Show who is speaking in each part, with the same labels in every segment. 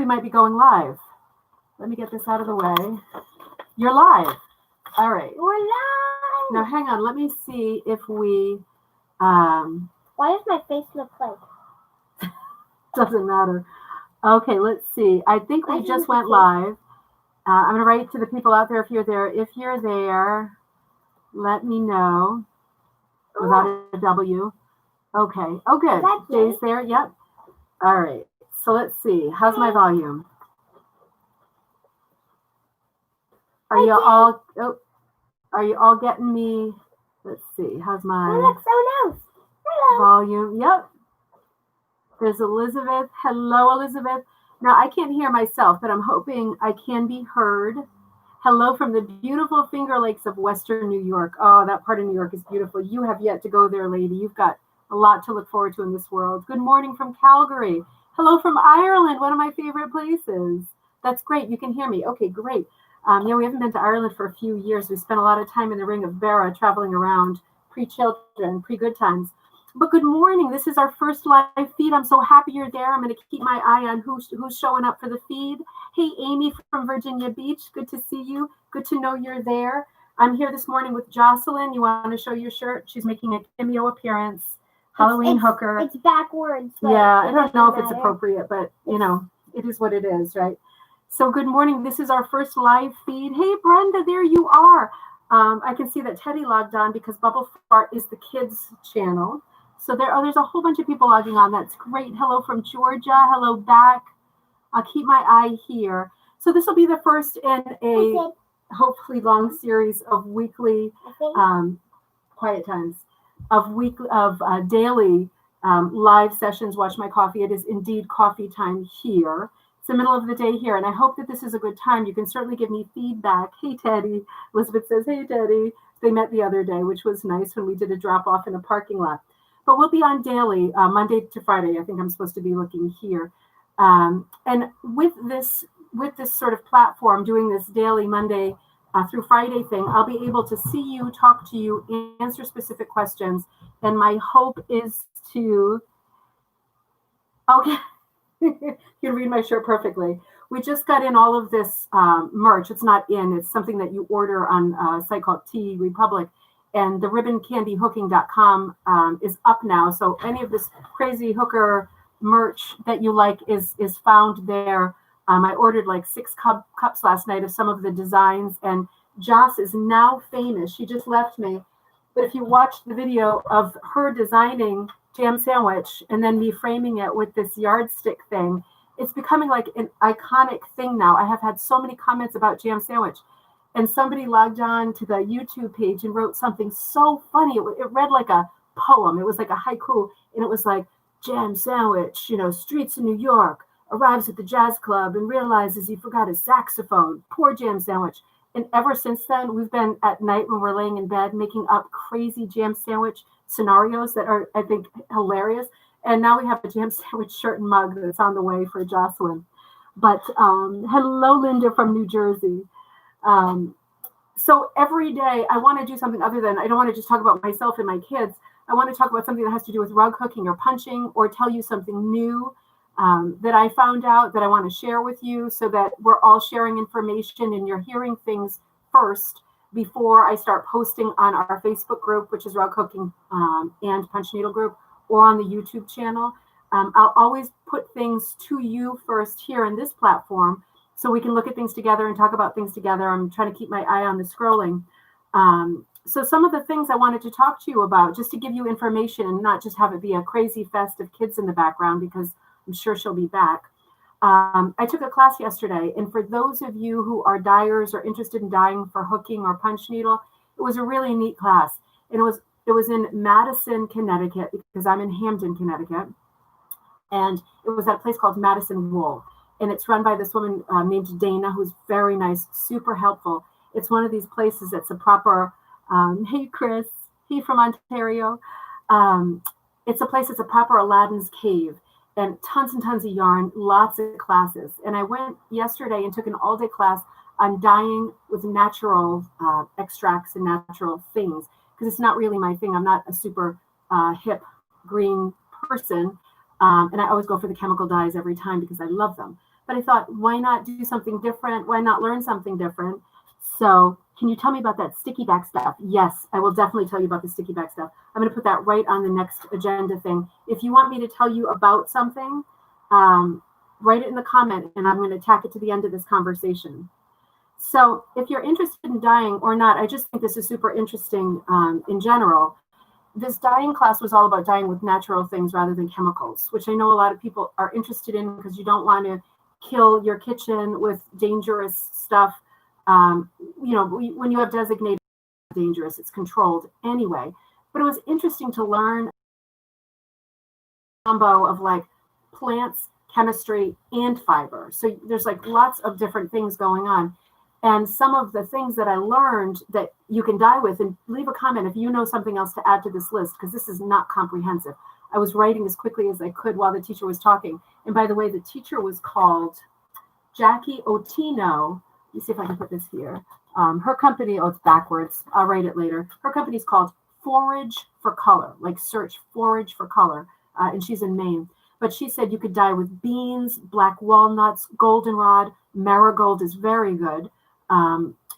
Speaker 1: might be going live. Let me get this out of the way. You're live. All right.
Speaker 2: We're live.
Speaker 1: Now, hang on. Let me see if we...
Speaker 2: Why does my face look like?
Speaker 1: Doesn't matter. Okay, let's see. I think we just went live. I'm going to write to the people out there if you're there. If you're there, let me know. Without a W. Okay. Oh, good. Jay's there. Yep. All right. So let's see. How's my volume? Are you all? Oh, are you all getting me? Let's see. How's my volume? Yep. There's Elizabeth. Hello, Elizabeth. Now I can't hear myself, but I'm hoping I can be heard. Hello from the beautiful Finger Lakes of Western New York. Oh, that part of New York is beautiful. You have yet to go there, lady. You've got a lot to look forward to in this world. Good morning from Calgary. Hello from Ireland, one of my favorite places. That's great. You can hear me. Okay, great. Yeah, we haven't been to Ireland for a few years. We spent a lot of time in the Ring of Beara traveling around pre-children, pre-good times. But good morning. This is our first live feed. I'm so happy you're there. I'm going to keep my eye on who's showing up for the feed. Hey, Amy from Virginia Beach. Good to see you. Good to know you're there. I'm here this morning with Jocelyn. You want to show your shirt? She's making a cameo appearance. Halloween hooker.
Speaker 2: It's backwards.
Speaker 1: Yeah, I don't know if it's appropriate, but, you know, it is what it is, right? So good morning. This is our first live feed. Hey, Brenda, there you are. I can see that Teddy logged on because Bubble Fart is the kids' channel. So there's a whole bunch of people logging on. That's great. Hello from Georgia. Hello back. I'll keep my eye here. So this will be the first in a hopefully long series of weekly quiet times, of daily live sessions. Watch My Coffee. It is indeed coffee time here. It's the middle of the day here, and I hope that this is a good time. You can certainly give me feedback. Hey, Teddy. Elizabeth says, hey, Teddy. They met the other day, which was nice when we did a drop-off in a parking lot. But we'll be on daily, Monday to Friday. I think I'm supposed to be looking here. And with this sort of platform, doing this daily Monday through Friday thing, I'll be able to see you, talk to you, answer specific questions. And my hope is to, okay, you can read my shirt perfectly. We just got in all of this merch. It's not in, it's something that you order on a site called Tea Republic. And the ribboncandyhooking.com is up now. So any of this crazy hooker merch that you like is found there. I ordered like 6 cups last night of some of the designs. And Joss is now famous. She just left me. But if you watch the video of her designing jam sandwich and then me framing it with this yardstick thing, it's becoming like an iconic thing now. I have had so many comments about jam sandwich. And somebody logged on to the YouTube page and wrote something so funny. It read like a poem. It was like a haiku. And it was like, jam sandwich, you know, streets in New York, arrives at the jazz club and realizes he forgot his saxophone. Poor jam sandwich. And ever since then, we've been at night when we're laying in bed making up crazy jam sandwich scenarios that are, I think, hilarious. And now we have a jam sandwich shirt and mug that's on the way for Jocelyn. But hello, Linda from New Jersey. So every day I want to do something other than, I don't want to just talk about myself and my kids. I want to talk about something that has to do with rug hooking or punching, or tell you something new that I found out that I want to share with you, so that we're all sharing information and you're hearing things first before I start posting on our Facebook group, which is Rug Hooking and Punch Needle group, or on the YouTube channel. I'll always put things to you first here in this platform, so we can look at things together and talk about things together. I'm trying to keep my eye on the scrolling. So some of the things I wanted to talk to you about, just to give you information and not just have it be a crazy fest of kids in the background, because I'm sure she'll be back. I took a class yesterday, and for those of you who are dyers or interested in dyeing for hooking or punch needle, it was a really neat class. And it was in Madison, Connecticut, because I'm in Hamden, Connecticut. And it was at a place called Madison Wool. And it's run by this woman named Dana, who's very nice, super helpful. It's one of these places that's a proper, hey, Chris, he from Ontario. It's a place that's a proper Aladdin's cave, and tons of yarn, lots of classes. And I went yesterday and took an all-day class on dyeing with natural extracts and natural things, because it's not really my thing. I'm not a super hip green person. And I always go for the chemical dyes every time because I love them. but I thought, why not do something different? Why not learn something different? So can you tell me about that sticky back stuff? Yes, I will definitely tell you about the sticky back stuff. I'm going to put that right on the next agenda thing. If you want me to tell you about something, write it in the comment, and I'm going to tack it to the end of this conversation. So if you're interested in dyeing or not, I just think this is super interesting in general. This dyeing class was all about dyeing with natural things rather than chemicals, which I know a lot of people are interested in because you don't want to kill your kitchen with dangerous stuff. When you have designated dangerous, it's controlled anyway. But it was interesting to learn a combo of like plants, chemistry, and fiber. So there's like lots of different things going on. And some of the things that I learned that you can dye with, and leave a comment if you know something else to add to this list, because this is not comprehensive. I was writing as quickly as I could while the teacher was talking. And by the way, the teacher was called Jackie Otino. Let me see if I can put this here. Her company, it's backwards. I'll write it later. Her company is called Forage for Color, like search Forage for Color. And she's in Maine. But she said you could dye with beans, black walnuts, goldenrod, marigold is very good.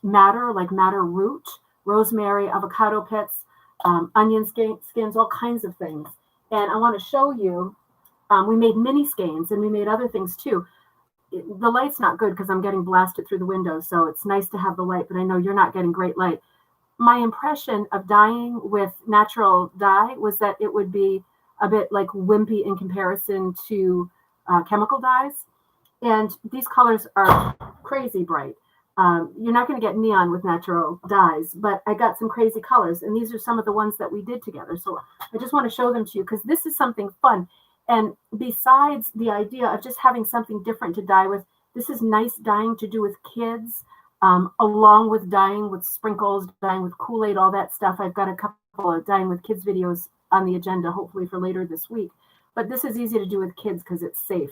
Speaker 1: Madder, like madder root, rosemary, avocado pits, onion skins, all kinds of things. And I want to show you, we made mini skeins and we made other things too. The light's not good because I'm getting blasted through the window, so it's nice to have the light, but I know you're not getting great light. My impression of dyeing with natural dye was that it would be a bit like wimpy in comparison to chemical dyes. And these colors are crazy bright. You're not going to get neon with natural dyes, but I got some crazy colors, and these are some of the ones that we did together. So I just want to show them to you because this is something fun. And besides the idea of just having something different to dye with, this is nice dyeing to do with kids, along with dyeing with sprinkles, dyeing with Kool-Aid, all that stuff. I've got a couple of dyeing with kids videos on the agenda, hopefully for later this week. But this is easy to do with kids because it's safe.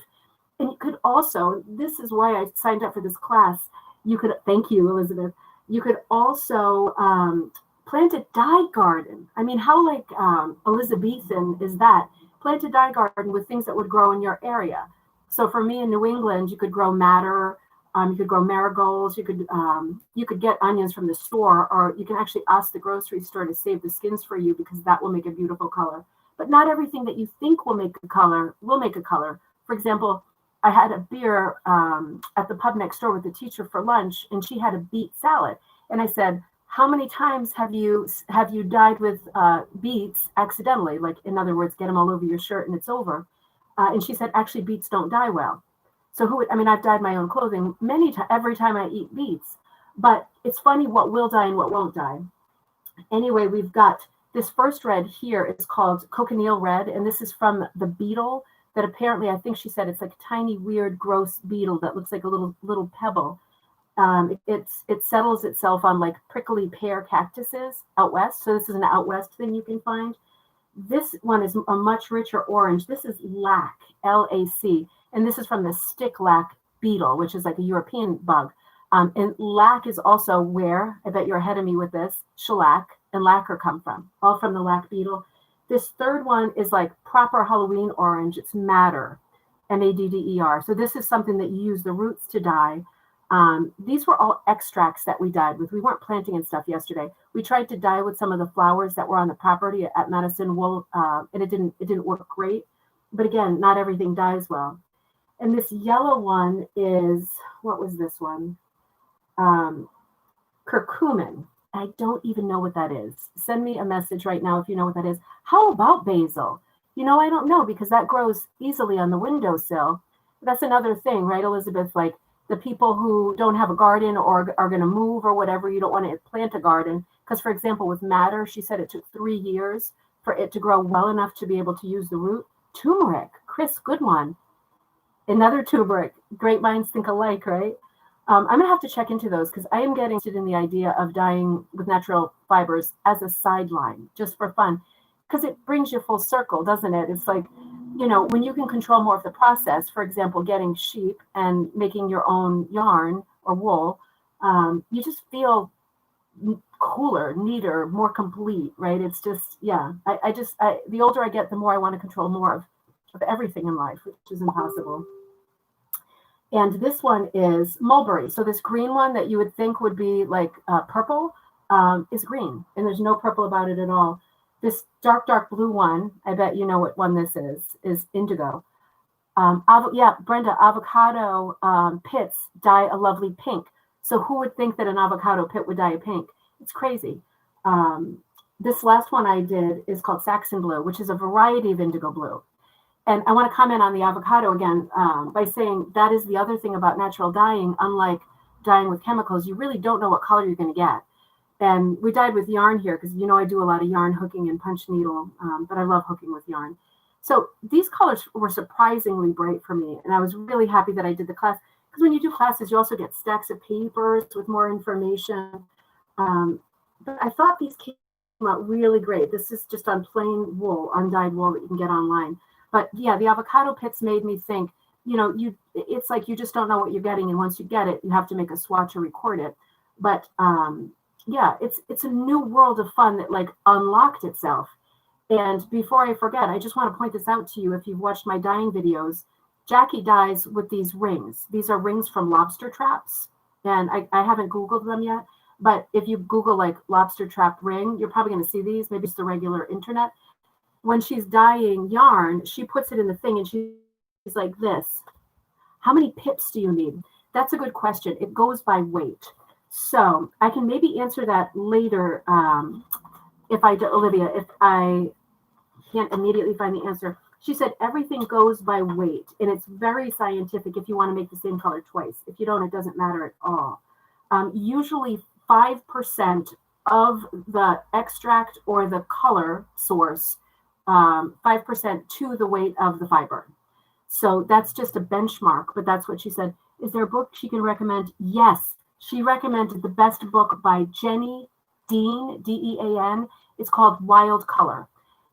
Speaker 1: And you could also, this is why I signed up for this class, you could, thank you, Elizabeth, you could also plant a dye garden. I mean, how like Elizabethan is that? Plant a dye garden with things that would grow in your area. So for me in New England, you could grow madder, you could grow marigolds, you could get onions from the store, or you can actually ask the grocery store to save the skins for you because that will make a beautiful color. But not everything that you think will make a color will make a color. For example, I had a beer at the pub next door with the teacher for lunch, and she had a beet salad. And I said, how many times have you dyed with beets accidentally? Like, in other words, get them all over your shirt and it's over. And she said, actually, beets don't dye well. So I've dyed my own clothing every time I eat beets. But it's funny what will dye and what won't dye. Anyway, we've got this first red here. It's called cochineal red, and this is from the beetle that apparently, I think she said it's like a tiny, weird, gross beetle that looks like a little pebble. It settles itself on like prickly pear cactuses out west. So this is an out west thing you can find. This one is a much richer orange. This is lac, L-A-C, and this is from the stick lac beetle, which is like a European bug. And lac is also where, I bet you're ahead of me with this, shellac and lacquer come from, all from the lac beetle. This third one is like proper Halloween orange. It's madder, M-A-D-D-E-R. So this is something that you use the roots to dye. These were all extracts that we dyed with. We weren't planting and stuff yesterday. We tried to dye with some of the flowers that were on the property at Madison Wool, and it didn't work great. But again, not everything dyes well. And this yellow one is, what was this one? Curcumin. I don't even know what that is. Send me a message right now if you know what that is. How about basil? I don't know because that grows easily on the windowsill. That's another thing, right, Elizabeth? Like the people who don't have a garden or are going to move or whatever, you don't want to plant a garden. Because, for example, with madder, she said it took 3 years for it to grow well enough to be able to use the root. Turmeric, Chris, good one. Another turmeric. Great minds think alike, right? I'm going to have to check into those because I am getting interested in the idea of dyeing with natural fibers as a sideline, just for fun, because it brings you full circle, doesn't it? It's like, when you can control more of the process, for example, getting sheep and making your own yarn or wool, you just feel cooler, neater, more complete, right? It's just, yeah, the older I get, the more I want to control more of everything in life, which is impossible. And this one is mulberry. So this green one that you would think would be like purple is green, and there's no purple about it at all. This dark, dark blue one, I bet you know what one this is indigo. Yeah, Brenda, avocado pits dye a lovely pink. So who would think that an avocado pit would dye a pink? It's crazy. This last one I did is called Saxon blue, which is a variety of indigo blue. And I want to comment on the avocado again by saying that is the other thing about natural dyeing. Unlike dyeing with chemicals, you really don't know what color you're going to get. And we dyed with yarn here because, I do a lot of yarn hooking and punch needle, but I love hooking with yarn. So these colors were surprisingly bright for me. And I was really happy that I did the class because when you do classes, you also get stacks of papers with more information. But I thought these came out really great. This is just on plain wool, undyed wool that you can get online. But yeah, the avocado pits made me think, it's like you just don't know what you're getting. And once you get it, you have to make a swatch or record it. But yeah, it's a new world of fun that like unlocked itself. And before I forget, I just want to point this out to you. If you've watched my dyeing videos, Jackie dyes with these rings. These are rings from lobster traps. And I haven't Googled them yet. But if you Google like lobster trap ring, you're probably going to see these. Maybe it's the regular internet. When she's dyeing yarn, she puts it in the thing and she's like this. How many pips do you need? That's a good question. It goes by weight. So I can maybe answer that later Olivia, if I can't immediately find the answer. She said everything goes by weight, and it's very scientific if you want to make the same color twice. If you don't, it doesn't matter at all. Usually 5% of the extract or the color source, 5% to the weight of the fiber. So that's just a benchmark, but that's what she said. Is there a book she can recommend? Yes. She recommended the best book by Jenny Dean, Dean. It's called Wild Color.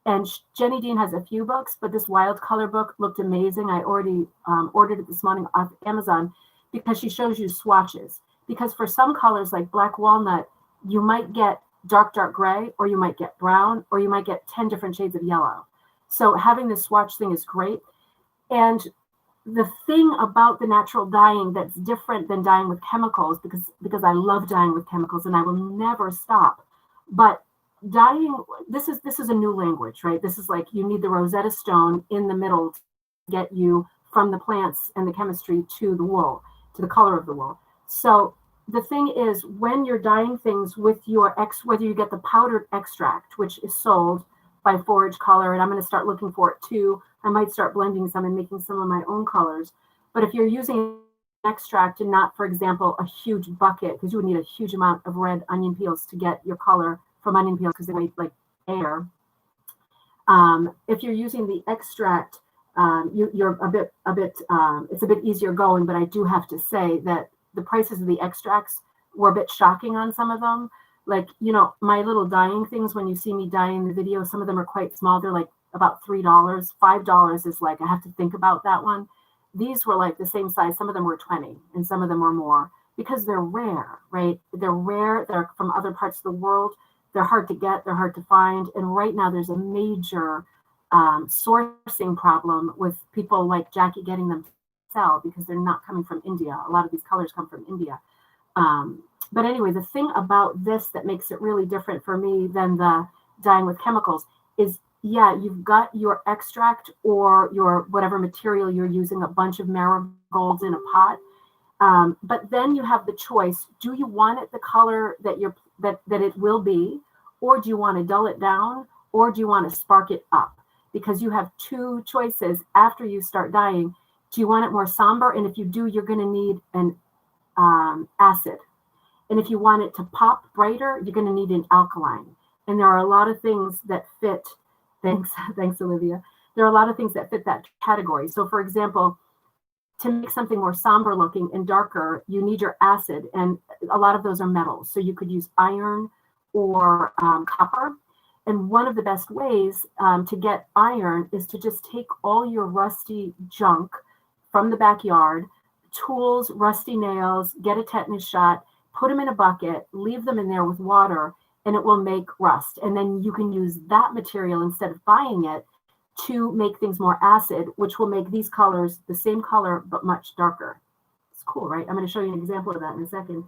Speaker 1: And Jenny Dean has a few books, but this Wild Color book looked amazing. I already ordered it this morning off Amazon because she shows you swatches. Because for some colors like black walnut, you might get dark, dark gray, or you might get brown, or you might get 10 different shades of yellow. So having this swatch thing is great. And the thing about the natural dyeing that's different than dyeing with chemicals, because I love dyeing with chemicals and I will never stop. But dyeing, this is a new language, right? This is like you need the Rosetta Stone in the middle to get you from the plants and the chemistry to the wool, to the color of the wool. So the thing is, when you're dyeing things with your whether you get the powdered extract, which is sold by Forage Color, and I'm going to start looking for it too. I might start blending some and making some of my own colors. But if you're using extract and not, for example, a huge bucket, because you would need a huge amount of red onion peels to get your color from onion peels because they weigh like air. If you're using the extract, you're a bit, it's a bit easier going, but I do have to say that the prices of the extracts were a bit shocking on some of them. Like, my little dyeing things, when you see me dyeing the video, some of them are quite small. They're like about $3. $5 is like, I have to think about that one. These were like the same size. Some of them were 20 and some of them were more because they're rare, right? They're rare. They're from other parts of the world. They're hard to get. They're hard to find. And right now there's a major sourcing problem with people like Jackie getting them to sell because they're not coming from India. A lot of these colors come from India. But anyway, the thing about this that makes it really different for me than the dyeing with chemicals is, yeah, you've got your extract or your whatever material you're using, a bunch of marigolds in a pot. But then you have the choice. Do you want it the color that it will be, or do you want to dull it down, or do you want to spark it up? Because you have two choices after you start dyeing. Do you want it more somber? And if you do, you're going to need an acid. And if you want it to pop brighter, you're going to need an alkaline. And there are a lot of things that fit. Thanks, Olivia. There are a lot of things that fit that category. So, for example, to make something more somber looking and darker, you need your acid. And a lot of those are metals. So you could use iron or copper. And one of the best ways to get iron is to just take all your rusty junk from the backyard, tools, rusty nails, get a tetanus shot, put them in a bucket, leave them in there with water, and it will make rust. And then you can use that material instead of buying it to make things more acid, which will make these colors the same color, but much darker. It's cool, right? I'm going to show you an example of that in a second.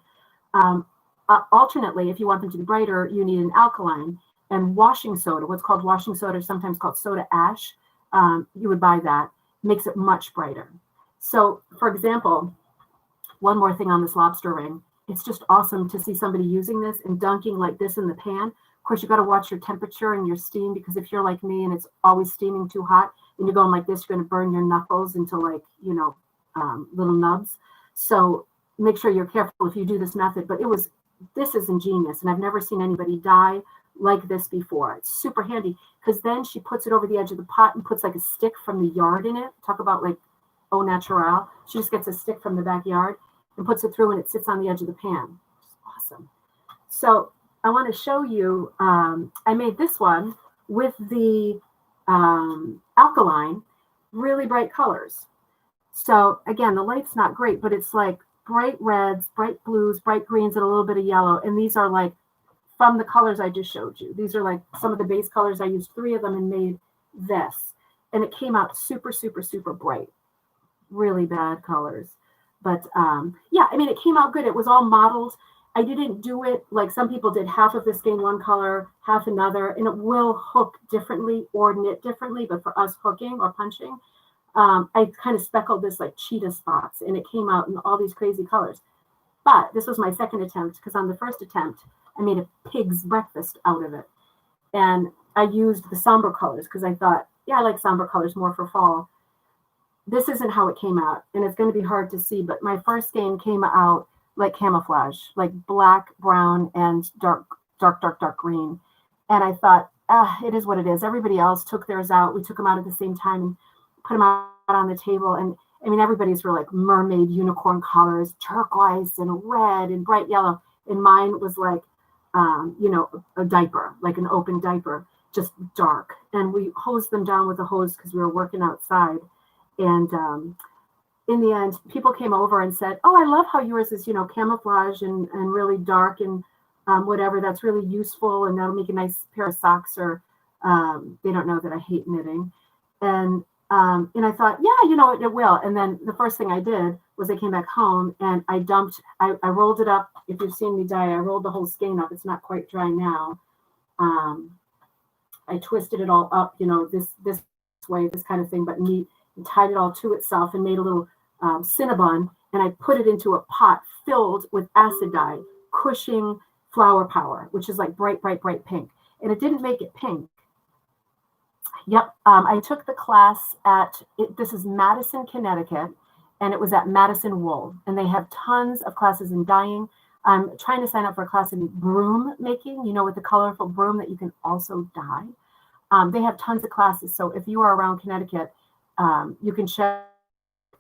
Speaker 1: Alternately, if you want them to be brighter, you need an alkaline. And washing soda, what's called washing soda, sometimes called soda ash, you would buy that, makes it much brighter. So, for example, one more thing on this lobster ring. It's just awesome to see somebody using this and dunking like this in the pan. Of course, you got to watch your temperature and your steam, because if you're like me and it's always steaming too hot and you're going like this, you're going to burn your knuckles into like, little nubs. So make sure you're careful if you do this method. But this is ingenious, and I've never seen anybody dye like this before. It's super handy, because then she puts it over the edge of the pot and puts like a stick from the yard in it. Talk about like au naturel. She just gets a stick from the backyard and puts it through, and it sits on the edge of the pan. It's awesome. So I want to show you, I made this one with the alkaline, really bright colors. So again, the light's not great, but it's like bright reds, bright blues, bright greens, and a little bit of yellow. And these are like from the colors I just showed you. These are like some of the base colors. I used 3 of them and made this. And it came out super, super, super bright. Really bad colors. But yeah, I mean, it came out good. It was all modeled. I didn't do it like some people did, half of the skein one color, half another, and it will hook differently or knit differently. But for us hooking or punching, I kind of speckled this like cheetah spots, and it came out in all these crazy colors. But this was my second attempt, because on the first attempt, I made a pig's breakfast out of it. And I used the somber colors because I thought, yeah, I like somber colors more for fall. This isn't how it came out, and it's going to be hard to see, but my first skein came out like camouflage, like black, brown, and dark green. And I thought, it is what it is. Everybody else took theirs out. We took them out at the same time and put them out on the table. And I mean, everybody's were like mermaid unicorn colors, turquoise and red and bright yellow. And mine was like, a diaper, like an open diaper, just dark. And we hosed them down with a hose because we were working outside. And in the end, people came over and said, oh, I love how yours is, camouflage and really dark and whatever. That's really useful. And that'll make a nice pair of socks. Or they don't know that I hate knitting. And I thought, yeah, it will. And then the first thing I did was I came back home and I rolled it up. If you've seen me dye, I rolled the whole skein up. It's not quite dry now. I twisted it all up, this way, this kind of thing, but neat, and tied it all to itself and made a little Cinnabon. And I put it into a pot filled with acid dye, Cushing Flower Power, which is like bright, bright, bright pink. And it didn't make it pink. Yep. I took the class this is Madison, Connecticut, and it was at Madison Wool. And they have tons of classes in dyeing. I'm trying to sign up for a class in broom making, with the colorful broom that you can also dye. They have tons of classes. So if you are around Connecticut, you can check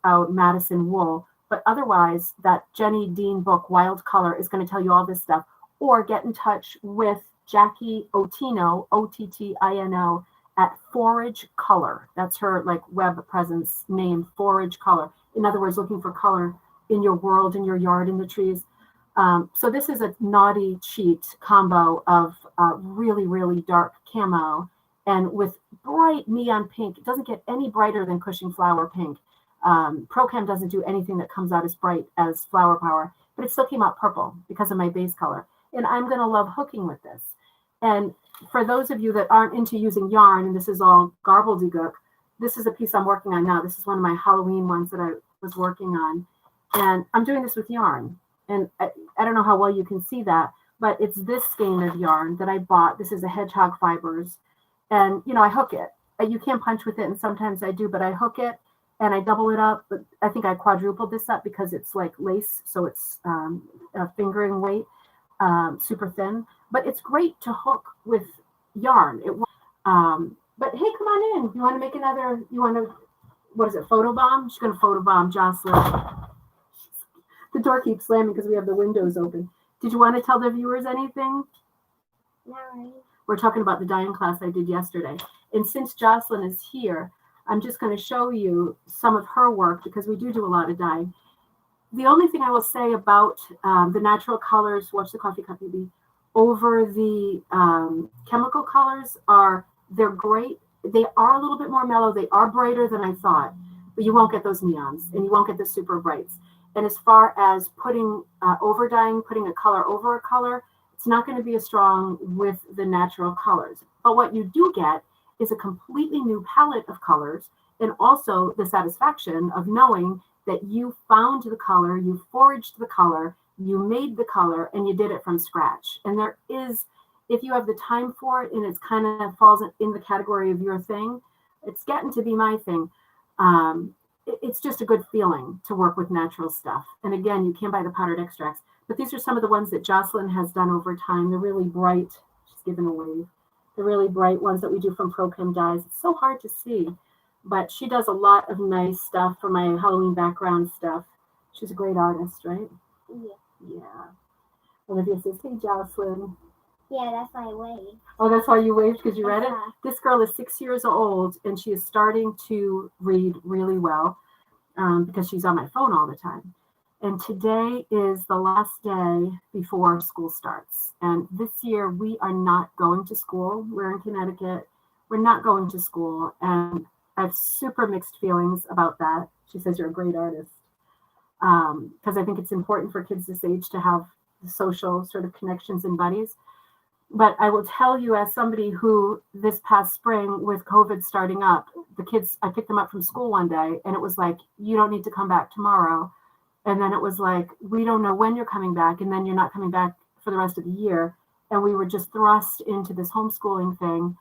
Speaker 1: out Madison Wool. But otherwise, that Jenny Dean book, Wild Color, is going to tell you all this stuff. Or get in touch with Jackie Ottino, Ottino, at Forage Color. That's her web presence name, Forage Color. In other words, looking for color in your world, in your yard, in the trees. So this is a naughty cheat combo of really, really dark camo and with bright neon pink. It doesn't get any brighter than Cushing Flower Pink. ProChem doesn't do anything that comes out as bright as Flower Power, but it still came out purple because of my base color. And I'm going to love hooking with this. And for those of you that aren't into using yarn, and this is all gobbledygook, this is a piece I'm working on now. This is one of my Halloween ones that I was working on. And I'm doing this with yarn. And I don't know how well you can see that, but it's this skein of yarn that I bought. This is a Hedgehog Fibers. And, I hook it. You can't punch with it, and sometimes I do, but I hook it and I double it up. But I think I quadrupled this up because it's like lace, so it's a fingering weight, super thin. But it's great to hook with yarn. But hey, come on in. You want to make another, what is it, photobomb? She's going to photobomb Jocelyn. The door keeps slamming because we have the windows open. Did you want to tell the viewers anything?
Speaker 2: No.
Speaker 1: We're talking about the dyeing class I did yesterday. And since Jocelyn is here, I'm just going to show you some of her work because we do a lot of dyeing. The only thing I will say about the natural colors, watch the coffee cup maybe, over the chemical colors they're great. They are a little bit more mellow. They are brighter than I thought, but you won't get those neons and you won't get the super brights. And as far as putting over dyeing, putting a color over a color, it's not going to be as strong with the natural colors. But what you do get is a completely new palette of colors, and also the satisfaction of knowing that you found the color, you foraged the color, you made the color, and you did it from scratch. And there is, if you have the time for it and it's kind of falls in the category of your thing, it's getting to be my thing. It's just a good feeling to work with natural stuff. And again, you can buy the powdered extracts, but these are some of the ones that Jocelyn has done over time. They're really bright. She's given a wave. The really bright ones that we do from Prochem Dyes. It's so hard to see, but she does a lot of nice stuff for my Halloween background stuff. She's a great artist, right? Yeah. Olivia says, hey, Jocelyn.
Speaker 2: Yeah, that's why I waved.
Speaker 1: Oh, that's why you waved, because you read it?
Speaker 2: Yeah.
Speaker 1: This girl is 6 years old, and she is starting to read really well because she's on my phone all the time. And today is the last day before school starts. And this year, we are not going to school. We're in Connecticut. We're not going to school. And I have super mixed feelings about that. She says you're a great artist. Because I think it's important for kids this age to have social sort of connections and buddies. But I will tell you, as somebody who this past spring with COVID starting up, the kids, I picked them up from school one day and it was like, you don't need to come back tomorrow. And then it was like, we don't know when you're coming back. And then you're not coming back for the rest of the year. And we were just thrust into this homeschooling thing.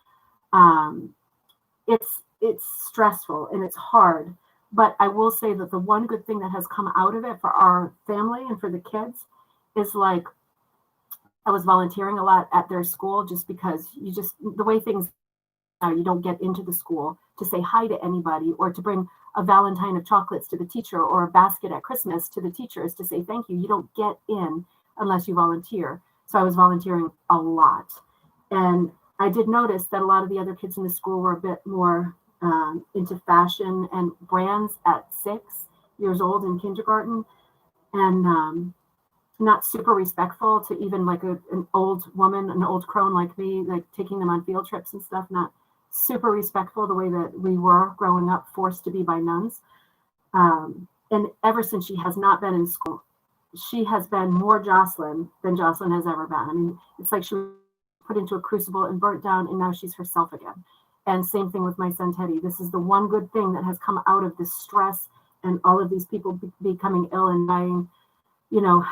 Speaker 1: It's stressful and it's hard. But I will say that the one good thing that has come out of it for our family and for the kids is like, I was volunteering a lot at their school just because the way things are, you don't get into the school to say hi to anybody or to bring a Valentine of chocolates to the teacher or a basket at Christmas to the teachers to say thank you. You don't get in unless you volunteer. So I was volunteering a lot. And I did notice that a lot of the other kids in the school were a bit more into fashion and brands at 6 years old in kindergarten. And not super respectful to even like an old woman, an old crone like me, like taking them on field trips and stuff, not super respectful the way that we were growing up, forced to be by nuns. And ever since she has not been in school, she has been more Jocelyn than Jocelyn has ever been. I mean, it's like she was put into a crucible and burnt down, and now she's herself again. And same thing with my son, Teddy. This is the one good thing that has come out of this stress and all of these people becoming ill and dying. You know,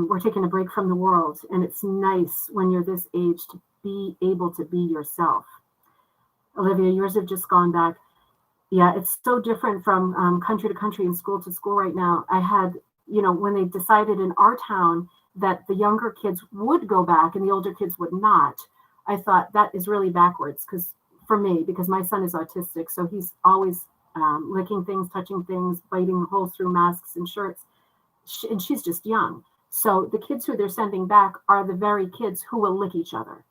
Speaker 1: we're taking a break from the world, and it's nice when you're this age to be able to be yourself. Olivia, yours have just gone back. Yeah, it's so different from country to country and school to school right now. I had, you know, when they decided in our town that the younger kids would go back and the older kids would not, I thought that is really backwards for me, because my son is autistic. So he's always licking things, touching things, biting holes through masks and shirts. And she's just young. So the kids who they're sending back are the very kids who will lick each other.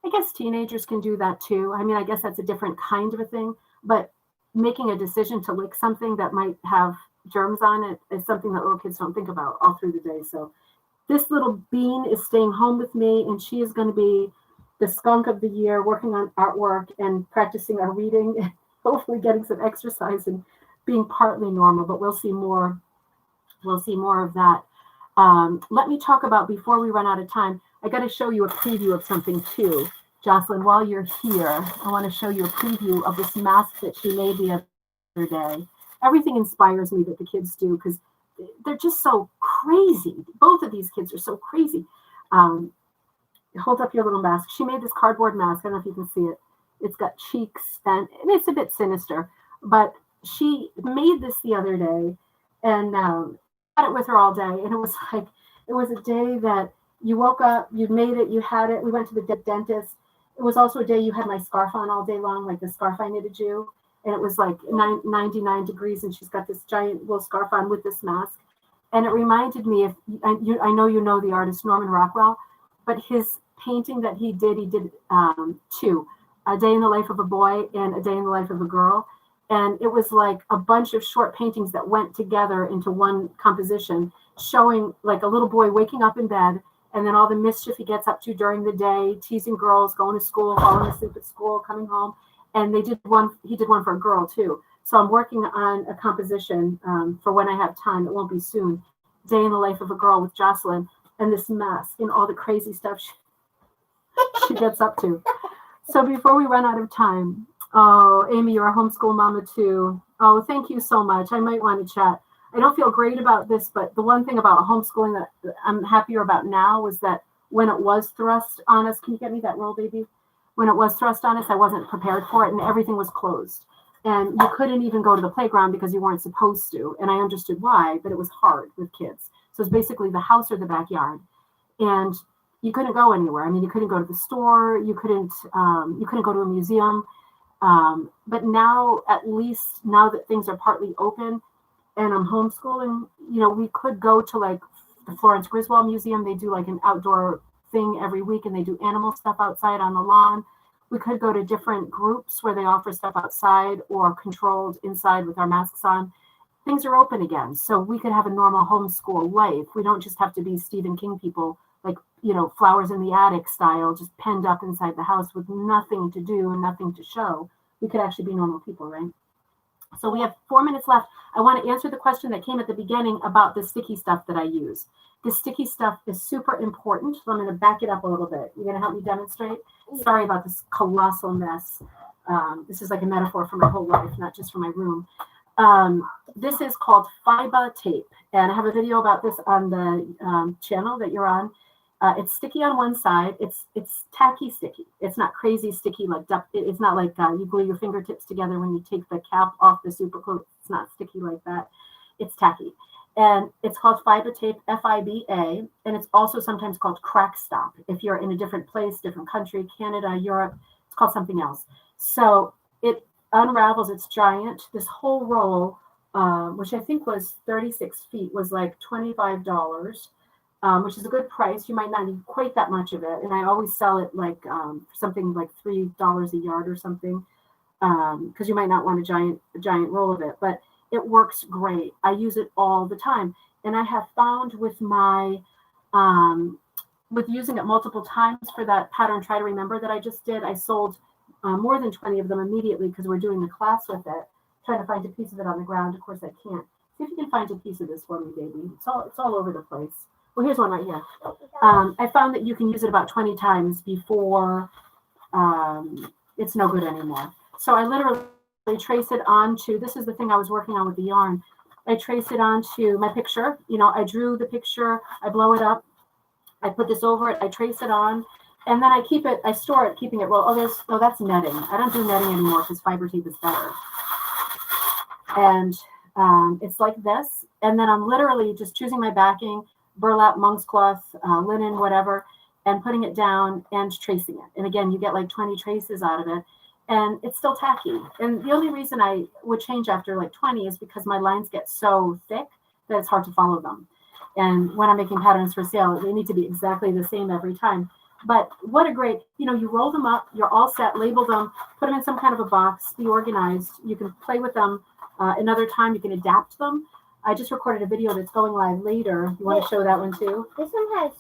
Speaker 1: I guess teenagers can do that too. I mean, I guess that's a different kind of a thing, but making a decision to lick something that might have germs on it is something that little kids don't think about all through the day. So this little bean is staying home with me, and she is going to be the skunk of the year, working on artwork and practicing our reading and hopefully getting some exercise and being partly normal, but we'll see more. We'll see more of that. Let me talk about, before we run out of time, I got to show you a preview of something too. Jocelyn, while you're here, I want to show you a preview of this mask that she made the other day. Everything inspires me that the kids do, because they're just so crazy. Both of these kids are so crazy. Hold up your little mask. She made this cardboard mask. I don't know if you can see it. It's got cheeks, and it's a bit sinister, but she made this the other day, and had it with her all day. And it was like, it was a day that you woke up, you made it, you had it. We went to the dentist. It was also a day you had my scarf on all day long, like the scarf I knitted you. And it was like 99 degrees, and she's got this giant wool scarf on with this mask. And it reminded me of, I know you know the artist Norman Rockwell, but his painting that he did two, A Day in the Life of a Boy and A Day in the Life of a Girl. And it was like a bunch of short paintings that went together into one composition, showing like a little boy waking up in bed, and then all the mischief he gets up to during the day, teasing girls, going to school, falling asleep at school, coming home. And he did one for a girl too. So I'm working on a composition for when I have time. It won't be soon. day in the life of a girl with Jocelyn and this mess and all the crazy stuff she gets up to. So before we run out of time, oh, Amy, you're a homeschool mama too. Oh, thank you so much. I might want to chat. I don't feel great about this, but the one thing about homeschooling that I'm happier about now was that when it was thrust on us, can you get me that roll, baby? When it was thrust on us, I wasn't prepared for it and everything was closed. And you couldn't even go to the playground because you weren't supposed to. And I understood why, but it was hard with kids. So it's basically the house or the backyard. And you couldn't go anywhere. I mean, you couldn't go to the store. You couldn't go to a museum. But now, at least now that things are partly open and I'm homeschooling, we could go to like the Florence Griswold Museum. They do like an outdoor thing every week and they do animal stuff outside on the lawn. We could go to different groups where they offer stuff outside or controlled inside with our masks on. Things are open again. So we could have a normal homeschool life. We don't just have to be Stephen King people, like, flowers in the attic style, just penned up inside the house with nothing to do and nothing to show. We could actually be normal people, right? So we have 4 minutes left. I want to answer the question that came at the beginning about the sticky stuff that I use. The sticky stuff is super important. So I'm going to back it up a little bit. You're going to help me demonstrate? Sorry about this colossal mess. This is like a metaphor for my whole life, not just for my room. This is called fiber tape. And I have a video about this on the channel that you're on. It's sticky on one side. It's tacky sticky. It's not crazy sticky like duct. It's not like you glue your fingertips together when you take the cap off the super glue. It's not sticky like that. It's tacky. And it's called fiber tape, FIBA, and it's also sometimes called crack stop. If you're in a different place, different country, Canada, Europe, it's called something else. So it unravels. It's giant. This whole roll, which I think was 36 feet, was like $25. Which is a good price. You might not need quite that much of it. And I always sell it like something like $3 a yard or something, because you might not want a giant roll of it, but it works great. I use it all the time. And I have found with my, with using it multiple times for that pattern Try to Remember that I just did, I sold more than 20 of them immediately because we're doing the class with it. Trying to find a piece of it on the ground. Of course I can't. See if you can find a piece of this for me, baby. It's all over the place. Well, here's one right here. I found that you can use it about 20 times before it's no good anymore. So I literally trace it onto, this is the thing I was working on with the yarn. I trace it onto my picture. I drew the picture, I blow it up, I put this over it, I trace it on, and then I store it, keeping it rolled. Oh, that's netting. I don't do netting anymore because fiber tape is better. And it's like this. And then I'm literally just choosing my backing, burlap, monk's cloth, linen, whatever, and putting it down and tracing it. And again, you get like 20 traces out of it, and it's still tacky. And the only reason I would change after like 20 is because my lines get so thick that it's hard to follow them. And when I'm making patterns for sale, they need to be exactly the same every time. But what a great, you roll them up, you're all set, label them, put them in some kind of a box, be organized. You can play with them another time, you can adapt them. I just recorded a video that's going live later. You want to show that one too?
Speaker 2: This one has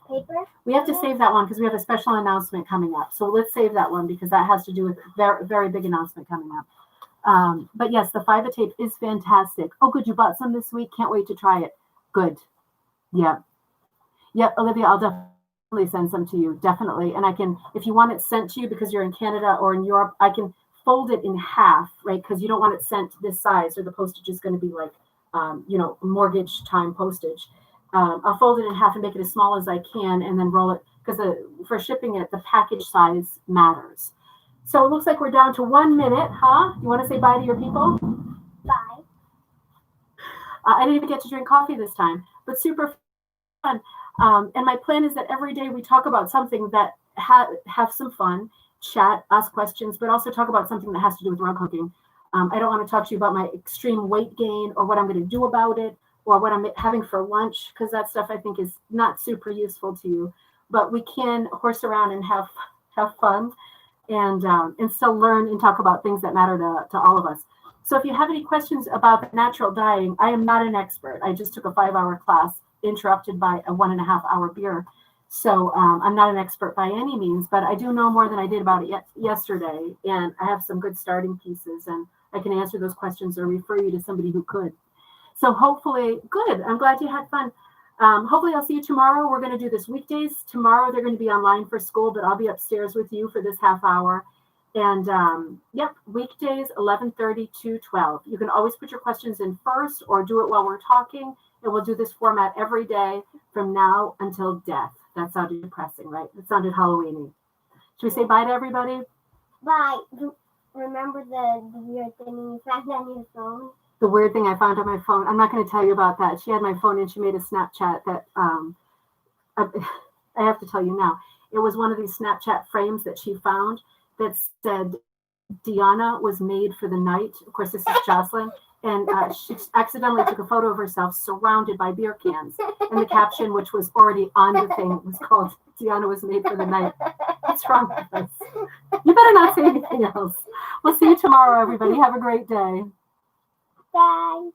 Speaker 2: paper.
Speaker 1: We have to save that one because we have a special announcement coming up. So let's save that one because that has to do with a very, very big announcement coming up. But yes, the fiber tape is fantastic. Oh, good. You bought some this week. Can't wait to try it. Good. Yeah. Yep, Olivia, I'll definitely send some to you. Definitely. And I can, if you want it sent to you because you're in Canada or in Europe, I can fold it in half, right? Because you don't want it sent this size or the postage is going to be like, mortgage time postage. I'll fold it in half and make it as small as I can and then roll it because for shipping it, the package size matters. So it looks like we're down to 1 minute, huh? You want to say bye to your people?
Speaker 2: Bye.
Speaker 1: I didn't even get to drink coffee this time, but super fun. And my plan is that every day we talk about something that have some fun, chat, ask questions, but also talk about something that has to do with rug hooking. I don't want to talk to you about my extreme weight gain or what I'm going to do about it or what I'm having for lunch, because that stuff I think is not super useful to you. But we can horse around and have fun and still learn and talk about things that matter to all of us. So if you have any questions about natural dyeing, I am not an expert. I just took a 5-hour class interrupted by a 1.5-hour beer. So I'm not an expert by any means, but I do know more than I did about it yesterday. And I have some good starting pieces and I can answer those questions or refer you to somebody who could. So hopefully, good. I'm glad you had fun. Hopefully I'll see you tomorrow. We're going to do this weekdays. Tomorrow they're going to be online for school, but I'll be upstairs with you for this half hour. And yep, weekdays 11:30 to 12. You can always put your questions in first or do it while we're talking. And we'll do this format every day from now until death. That sounded depressing, right? It sounded Halloween-y. Should we say bye to everybody?
Speaker 2: Bye. Remember the weird thing you found on your phone?
Speaker 1: The weird thing I found on my phone. I'm not going to tell you about that. She had my phone and she made a Snapchat that I have to tell you now. It was one of these Snapchat frames that she found that said Diana was made for the night. Of course, this is Jocelyn. And she accidentally took a photo of herself surrounded by beer cans. And the caption, which was already on the thing, was called Diana was made for the night. What's wrong with us? You better not say anything else. We'll see you tomorrow, everybody. Have a great day.
Speaker 2: Bye.